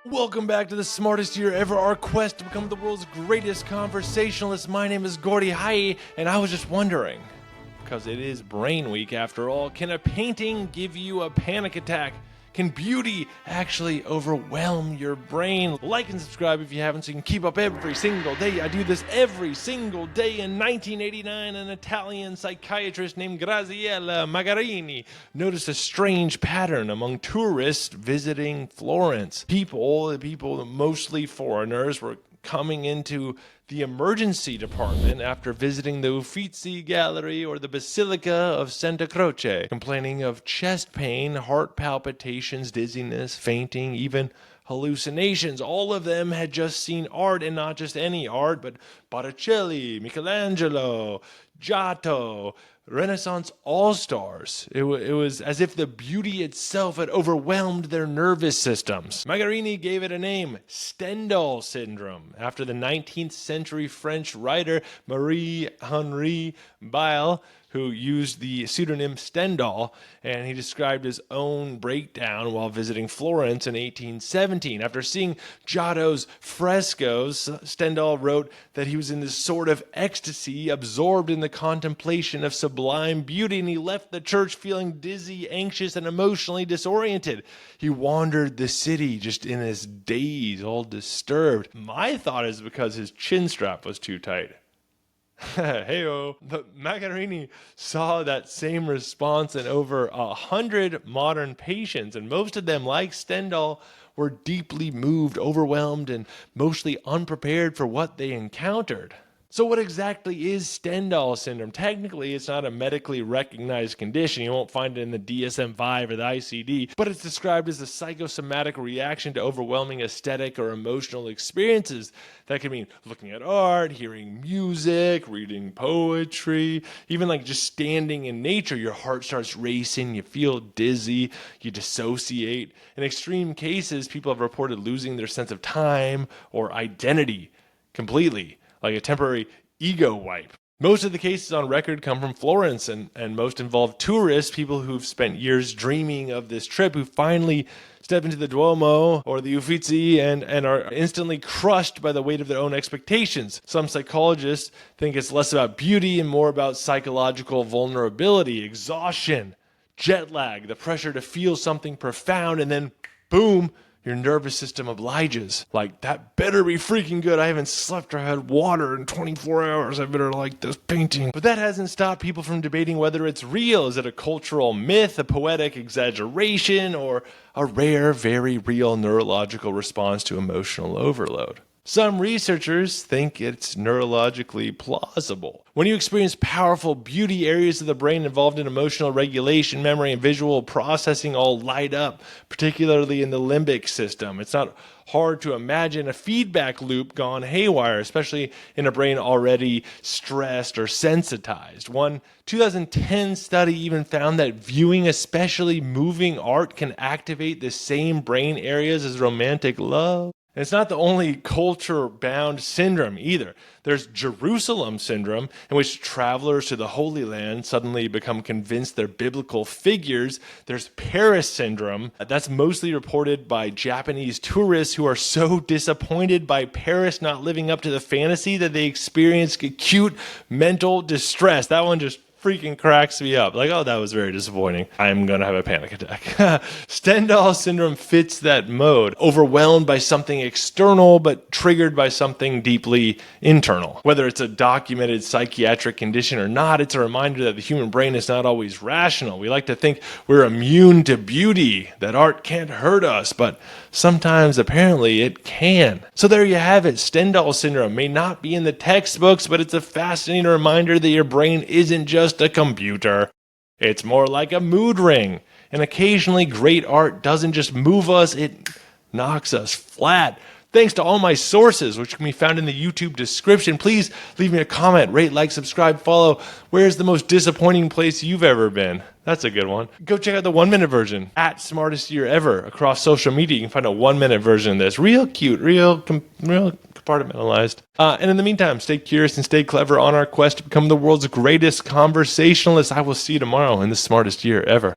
Welcome back to the smartest year ever, our quest to become the world's greatest conversationalist. My name is Gordy. Hi, and I was just wondering, because it is Brain Week after all, can a painting give you a panic attack? Can beauty actually overwhelm your brain? Like and subscribe if you haven't so you can keep up every single day. I do this every single day. In 1989, an Italian psychiatrist named Graziella Magarini noticed a strange pattern among tourists visiting Florence. People, mostly foreigners, were coming into the emergency department after visiting the Uffizi Gallery or the Basilica of Santa Croce, complaining of chest pain, heart palpitations, dizziness, fainting, even hallucinations. All of them had just seen art, and not just any art, but Botticelli, Michelangelo, Giotto, Renaissance all-stars. It was as if the beauty itself had overwhelmed their nervous systems. Magarini gave it a name, Stendhal Syndrome, after the 19th century French writer Marie-Henri Beyle, who used the pseudonym Stendhal, and he described his own breakdown while visiting Florence in 1817. After seeing Giotto's frescoes, Stendhal wrote that he was in this sort of ecstasy, absorbed in the contemplation of sublime beauty, and he left the church feeling dizzy, anxious, and emotionally disoriented. He wandered the city just in his daze, all disturbed. My thought is because his chin strap was too tight. Heyo. But Magarini saw that same response in over 100 modern patients, and most of them, like Stendhal, were deeply moved, overwhelmed, and mostly unprepared for what they encountered. So what exactly is Stendhal syndrome? Technically, it's not a medically recognized condition. You won't find it in the DSM-5 or the ICD, but it's described as a psychosomatic reaction to overwhelming aesthetic or emotional experiences. That can mean looking at art, hearing music, reading poetry, even like just standing in nature. Your heart starts racing, you feel dizzy, you dissociate. In extreme cases, people have reported losing their sense of time or identity completely, like a temporary ego wipe. Most of the cases on record come from Florence, and most involve tourists, people who've spent years dreaming of this trip, who finally step into the Duomo or the Uffizi and are instantly crushed by the weight of their own expectations. Some psychologists think it's less about beauty and more about psychological vulnerability, exhaustion, jet lag, the pressure to feel something profound, and then boom, your nervous system obliges. Like, that better be freaking good. I haven't slept or had water in 24 hours. I better like this painting. But that hasn't stopped people from debating whether it's real. Is it a cultural myth, a poetic exaggeration, or a rare, very real neurological response to emotional overload? Some researchers think it's neurologically plausible. When you experience powerful beauty, areas of the brain involved in emotional regulation, memory, and visual processing all light up, particularly in the limbic system. It's not hard to imagine a feedback loop gone haywire, especially in a brain already stressed or sensitized. One 2010 study even found that viewing especially moving art can activate the same brain areas as romantic love. And it's not the only culture-bound syndrome either. There's Jerusalem syndrome, in which travelers to the Holy Land suddenly become convinced they're biblical figures. There's Paris syndrome. That's mostly reported by Japanese tourists who are so disappointed by Paris not living up to the fantasy that they experience acute mental distress. That one just freaking cracks me up. Like, oh, that was very disappointing. I'm going to have a panic attack. Stendhal syndrome fits that mode. Overwhelmed by something external, but triggered by something deeply internal. Whether it's a documented psychiatric condition or not, it's a reminder that the human brain is not always rational. We like to think we're immune to beauty, that art can't hurt us, but sometimes apparently it can. So there you have it. Stendhal syndrome may not be in the textbooks, but it's a fascinating reminder that your brain isn't just a computer. It's more like a mood ring. And occasionally great art doesn't just move us, it knocks us flat. Thanks to all my sources, which can be found in the YouTube description. Please leave me a comment, rate, like, subscribe, follow. Where's the most disappointing place you've ever been? That's a good one. Go check out the 1-minute version at Smartest Year Ever across social media. You can find a 1-minute version of this. Real cute, real compartmentalized. And in the meantime, stay curious and stay clever on our quest to become the world's greatest conversationalist. I will see you tomorrow in the Smartest Year Ever.